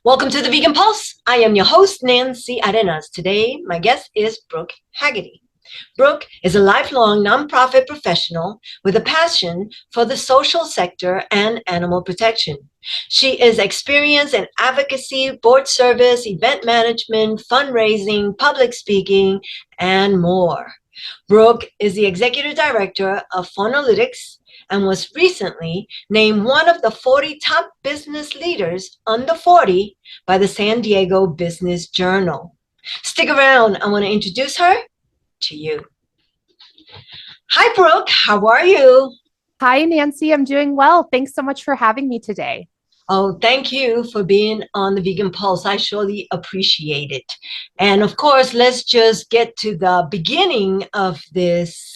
Welcome to the Vegan Pulse. I am your host, Nancy Arenas. Today, my guest is Brooke Haggerty. Brooke is a lifelong nonprofit professional with a passion for the social sector and animal protection. She is experienced in advocacy, board service, event management, fundraising, public speaking, and more. Brooke is the executive director of Faunalytics and was recently named one of the 40 top business leaders under 40 by the San Diego Business Journal. Stick around. I want to introduce her to you. Hi, Brooke. How are you? Hi, Nancy. I'm doing well. Thanks so much for having me today. Oh, thank you for being on the Vegan Pulse. I surely appreciate it. And of course, let's just get to the beginning of this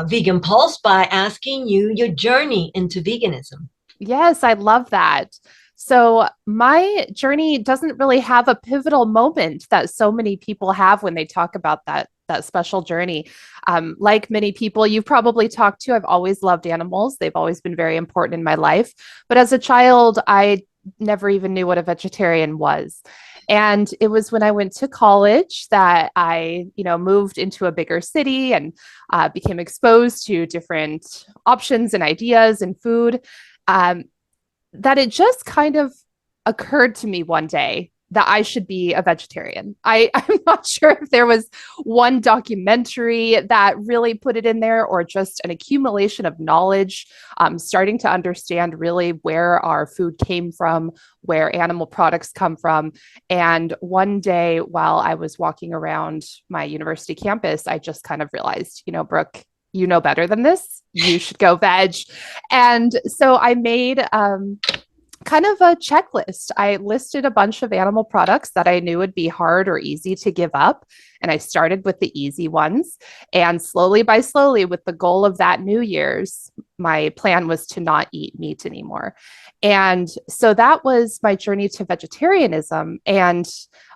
Vegan Pulse by asking you your journey into veganism. Yes, I love that. So, my journey doesn't really have a pivotal moment that so many people have when they talk about that special journey. Like many people you've probably talked to, I've always loved animals. They've always been very important in my life. But as a child, I never even knew what a vegetarian was. And it was when I went to college that I moved into a bigger city and became exposed to different options and ideas and food. Um, that it just kind of occurred to me one day that I should be a vegetarian. I'm not sure if there was one documentary that really put it in there or just an accumulation of knowledge, starting to understand really where our food came from, where animal products come from. And one day while I was walking around my university campus, I just kind of realized, Brooke, you know better than this. You should go veg. And so I made kind of a checklist. I listed a bunch of animal products that I knew would be hard or easy to give up. And I started with the easy ones. And slowly by slowly, with the goal of that New Year's, my plan was to not eat meat anymore. And so that was my journey to vegetarianism. And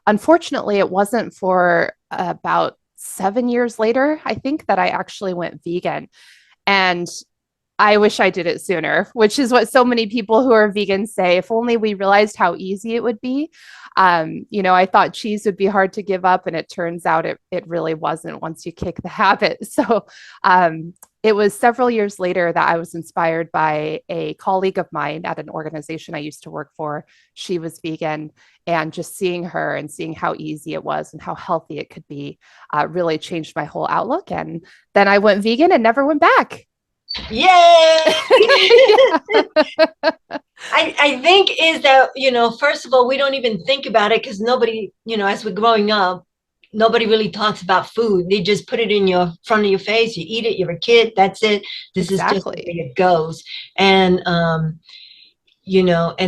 unfortunately, it wasn't for about 7 years later, I think, that I actually went vegan. And I wish I did it sooner, which is what so many people who are vegan say. If only we realized how easy it would be. I thought cheese would be hard to give up, and it turns out it really wasn't once you kick the habit. So it was several years later that I was inspired by a colleague of mine at an organization I used to work for. She was vegan, and just seeing her and seeing how easy it was and how healthy it could be really changed my whole outlook. And then I went vegan and never went back. Yay! I think is that, first of all, we don't even think about it because nobody, as we're growing up, nobody really talks about food. They just put it in your front of your face. You eat it. You're a kid. That's it. This is just the way Exactly. it goes. And, and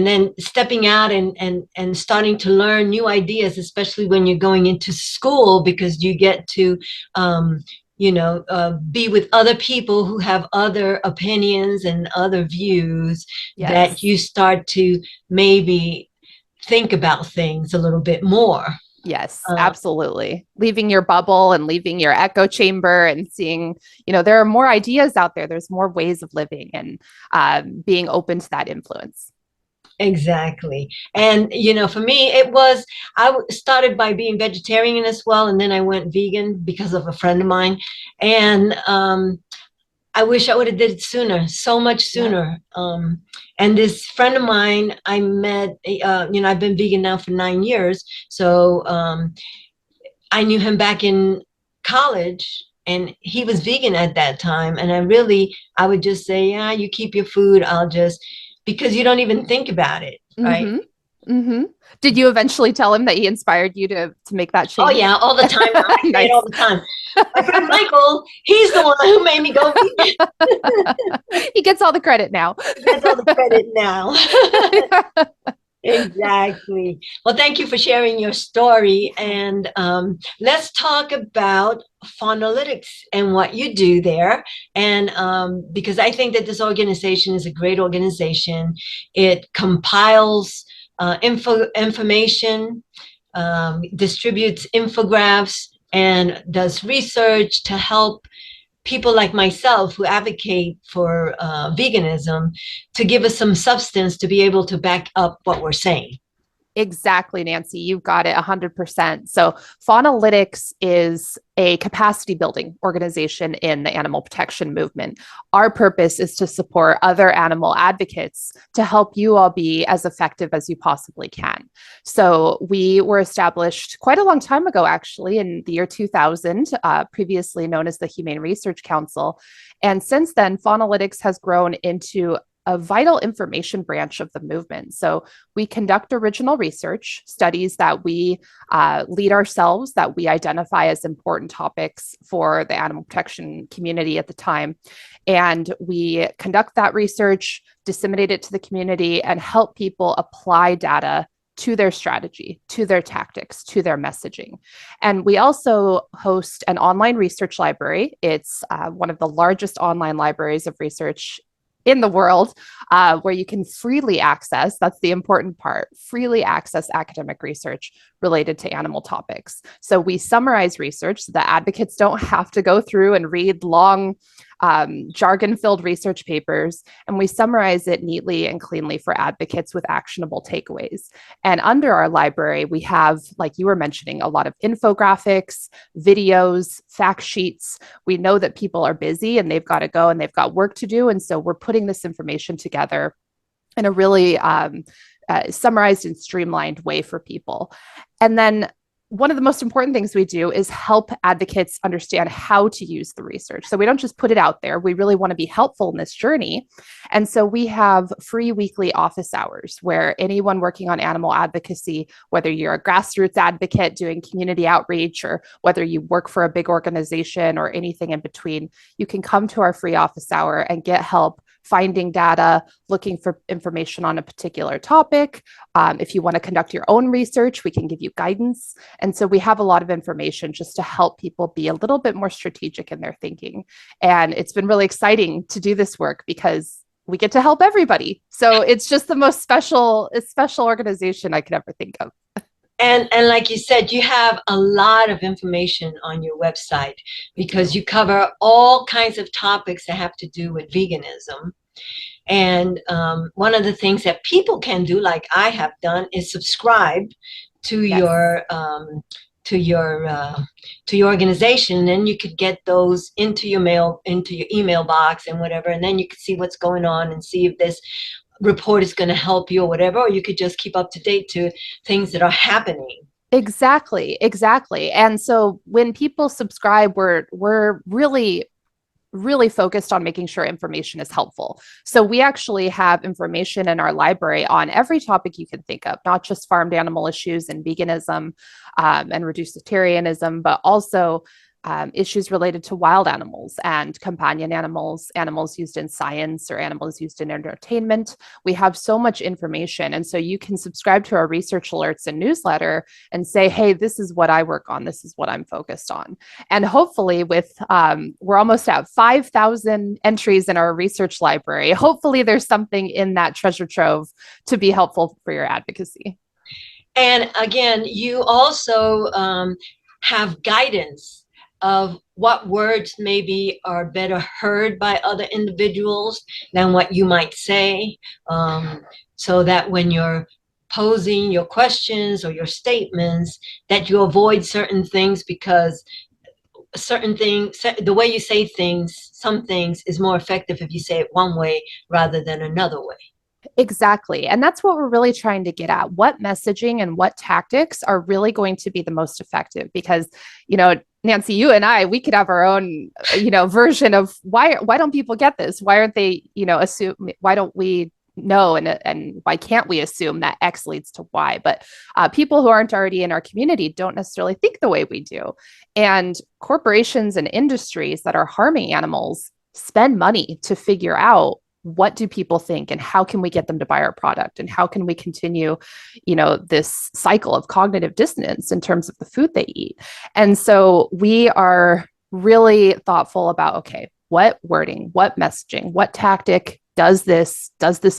then stepping out and starting to learn new ideas, especially when you're going into school, because you get to, be with other people who have other opinions and other views that Yes. you start to maybe think about things a little bit more. Yes, Uh, absolutely. Leaving your bubble and leaving your echo chamber and seeing, there are more ideas out there. There's more ways of living and being open to that influence. exactly. And, for me, started by being vegetarian as well. And then I went vegan because of a friend of mine. And I wish I would have did it sooner, so much Yep. sooner. And this friend of mine I met, I've been vegan now for 9 years. So I knew him back in college and he was vegan at that time. And I would just say, yeah, you keep your food. Because you don't even think about it, right? Mm-hmm. Mm-hmm. Did you eventually tell him that he inspired you to make that Oh change? yeah, all the time. I say it all Nice. the time. My friend Michael, he's the one who made me go vegan. He gets all the credit now. He gets all the credit now. Exactly. Well, thank you for sharing your story. And let's talk about Faunalytics and what you do there. And because I think that this organization is a great organization, it compiles information, distributes infographics, and does research to help people like myself who advocate for veganism to give us some substance to be able to back up what we're saying. Exactly, Nancy. You've got it 100%. So, Faunalytics is a capacity building organization in the animal protection movement. Our purpose is to support other animal advocates to help you all be as effective as you possibly can. So, we were established quite a long time ago, actually, in the year 2000, previously known as the Humane Research Council. And since then, Faunalytics has grown into a vital information branch of the movement. So we conduct original research, studies that we lead ourselves, that we identify as important topics for the animal protection community at the time. And we conduct that research, disseminate it to the community, and help people apply data to their strategy, to their tactics, to their messaging. And we also host an online research library. It's one of the largest online libraries of research in the world, where you can freely access, that's the important part, freely access academic research related to animal topics. So we summarize research so that advocates don't have to go through and read long, jargon-filled research papers, and we summarize it neatly and cleanly for advocates with actionable takeaways. And under our library, we have, like you were mentioning, a lot of infographics, videos, fact sheets. We know that people are busy and they've got to go and they've got work to do. And so we're putting this information together in a really summarized and streamlined way for people. And then one of the most important things we do is help advocates understand how to use the research. So we don't just put it out there. We really want to be helpful in this journey. And so we have free weekly office hours where anyone working on animal advocacy, whether you're a grassroots advocate doing community outreach or whether you work for a big organization or anything in between, you can come to our free office hour and get help finding data, looking for information on a particular topic. If you want to conduct your own research, we can give you guidance. And so we have a lot of information just to help people be a little bit more strategic in their thinking. And it's been really exciting to do this work because we get to help everybody. So it's just the most special organization I could ever think of. And like you said, you have a lot of information on your website because you cover all kinds of topics that have to do with veganism. And one of the things that people can do, like I have done, is subscribe to your to your organization, and you could get those into your mail, into your email box and whatever, and then you could see what's going on and see if this report is going to help you or whatever, or you could just keep up to date to things that are happening. Exactly. And so when people subscribe, we're really focused on making sure information is helpful. So we actually have information in our library on every topic you can think of, not just farmed animal issues and veganism and reducitarianism, but also issues related to wild animals and companion animals, animals used in science or animals used in entertainment. We have so much information. And so you can subscribe to our research alerts and newsletter and say, hey, this is what I work on. This is what I'm focused on. And hopefully we're almost at 5,000 entries in our research library. Hopefully there's something in that treasure trove to be helpful for your advocacy. And again, you also have guidance of what words maybe are better heard by other individuals than what you might say, so that when you're posing your questions or your statements, that you avoid certain things, because certain things, the way you say things, some things is more effective if you say it one way rather than another way. Exactly. And that's what we're really trying to get at. What messaging and what tactics are really going to be the most effective? Because, Nancy, you and I, we could have our own, version of why don't people get this? Why aren't they, assume, why don't we know? And why can't we assume that X leads to Y? But people who aren't already in our community don't necessarily think the way we do. And corporations and industries that are harming animals spend money to figure out what do people think and how can we get them to buy our product and how can we continue, this cycle of cognitive dissonance in terms of the food they eat. And so we are really thoughtful about, okay, what wording, what messaging, what tactic does this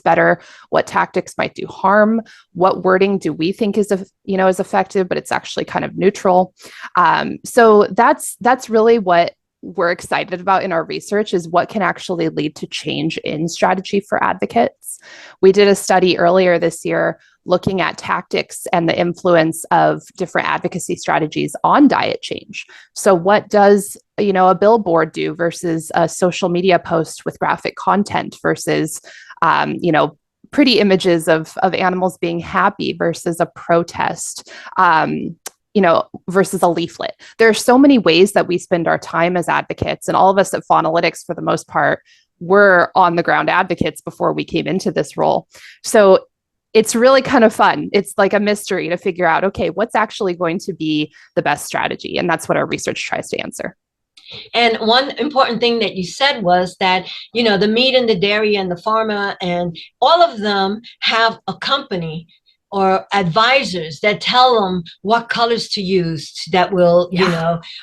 better? What tactics might do harm? What wording do we think is effective, but it's actually kind of neutral? So that's really what we're excited about in our research is what can actually lead to change in strategy for advocates. We did a study earlier this year looking at tactics and the influence of different advocacy strategies on diet change. So what does, a billboard do versus a social media post with graphic content versus, pretty images of animals being happy versus a protest, versus a leaflet. There are so many ways that we spend our time as advocates, and all of us at Faunalytics, for the most part, were on the ground advocates before we came into this role. So it's really kind of fun. It's like a mystery to figure out, okay, what's actually going to be the best strategy? And that's what our research tries to answer. And one important thing that you said was that, the meat and the dairy and the pharma and all of them have a company or advisors that tell them what colors to use that will,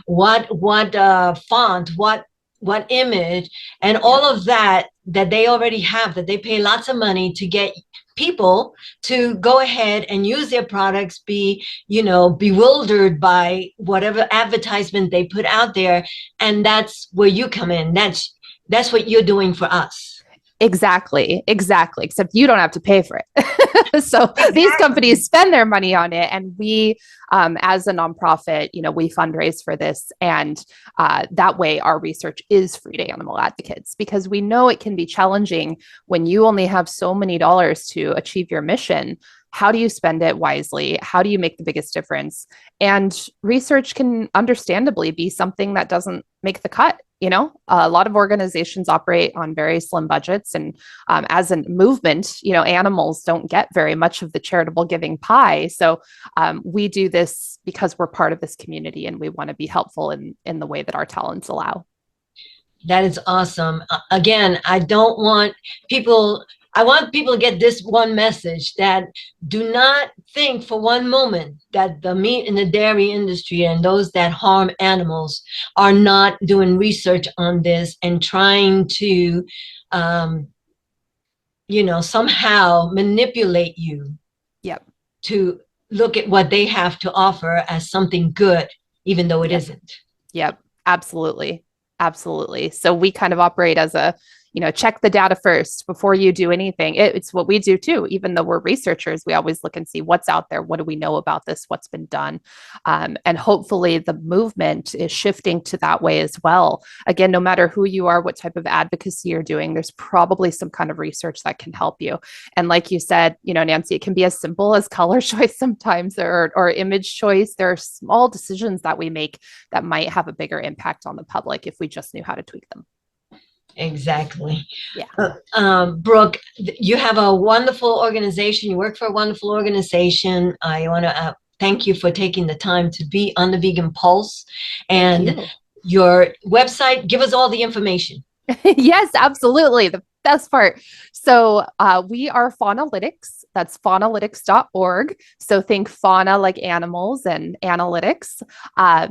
what font, what image, and all of that they already have, that they pay lots of money to get people to go ahead and use their products, be, bewildered by whatever advertisement they put out there. And that's where you come in. That's what you're doing for us. Exactly. Except you don't have to pay for it. So exactly. These companies spend their money on it. And we, as a nonprofit, we fundraise for this. And that way our research is free to animal advocates, because we know it can be challenging when you only have so many dollars to achieve your mission. How do you spend it wisely? How do you make the biggest difference? And research can understandably be something that doesn't make the cut. A lot of organizations operate on very slim budgets. And as a movement, animals don't get very much of the charitable giving pie. So we do this because we're part of this community and we want to be helpful in the way that our talents allow. That is awesome. Again, I want people to get this one message, that do not think for one moment that the meat and the dairy industry and those that harm animals are not doing research on this and trying to, somehow manipulate you. Yep. To look at what they have to offer as something good, even though it isn't. Yep. Absolutely. So we kind of operate as a, check the data first before you do anything. It's what we do too. Even though we're researchers, we always look and see what's out there. What do we know about this? What's been done? And hopefully the movement is shifting to that way as well. Again, no matter who you are, what type of advocacy you're doing, there's probably some kind of research that can help you. And like you said, Nancy, it can be as simple as color choice sometimes, or image choice. There are small decisions that we make that might have a bigger impact on the public if we just knew how to tweak them. Exactly. Yeah. Brooke, you have a wonderful organization. You work for a wonderful organization. I want to thank you for taking the time to be on the Vegan Pulse. And your website, give us all the information. Yes, absolutely. The best part. So we are Faunalytics. That's faunalytics.org. So think fauna like animals and analytics.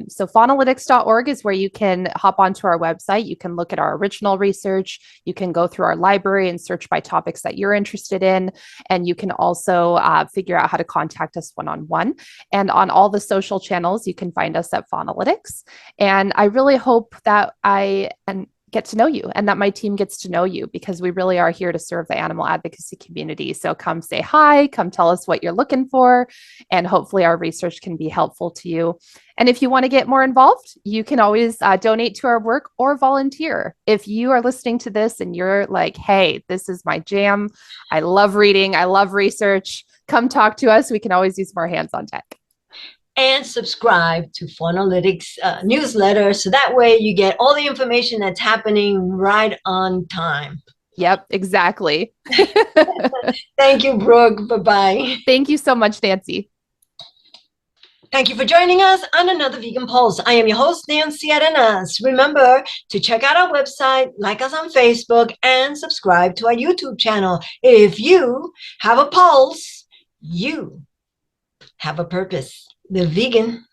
So faunalytics.org is where you can hop onto our website. You can look at our original research. You can go through our library and search by topics that you're interested in. And you can also figure out how to contact us one-on-one. And on all the social channels, you can find us at Faunalytics. And I really hope that I get to know you and that my team gets to know you, because we really are here to serve the animal advocacy community. So come say hi, come tell us what you're looking for, and hopefully our research can be helpful to you. And if you want to get more involved, you can always donate to our work or volunteer. If you are listening to this and you're like, hey, this is my jam, I love reading, I love research, come talk to us. We can always use more hands on deck. And subscribe to Faunalytics newsletter, so that way you get all the information that's happening right on time. Yep, exactly. Thank you, Brooke. Bye-bye. Thank you so much, Nancy. Thank you for joining us on another Vegan Pulse. I am your host, Nancy Arenas. Remember to check out our website, like us on Facebook, and subscribe to our YouTube channel. If you have a pulse, you have a purpose. The vegan.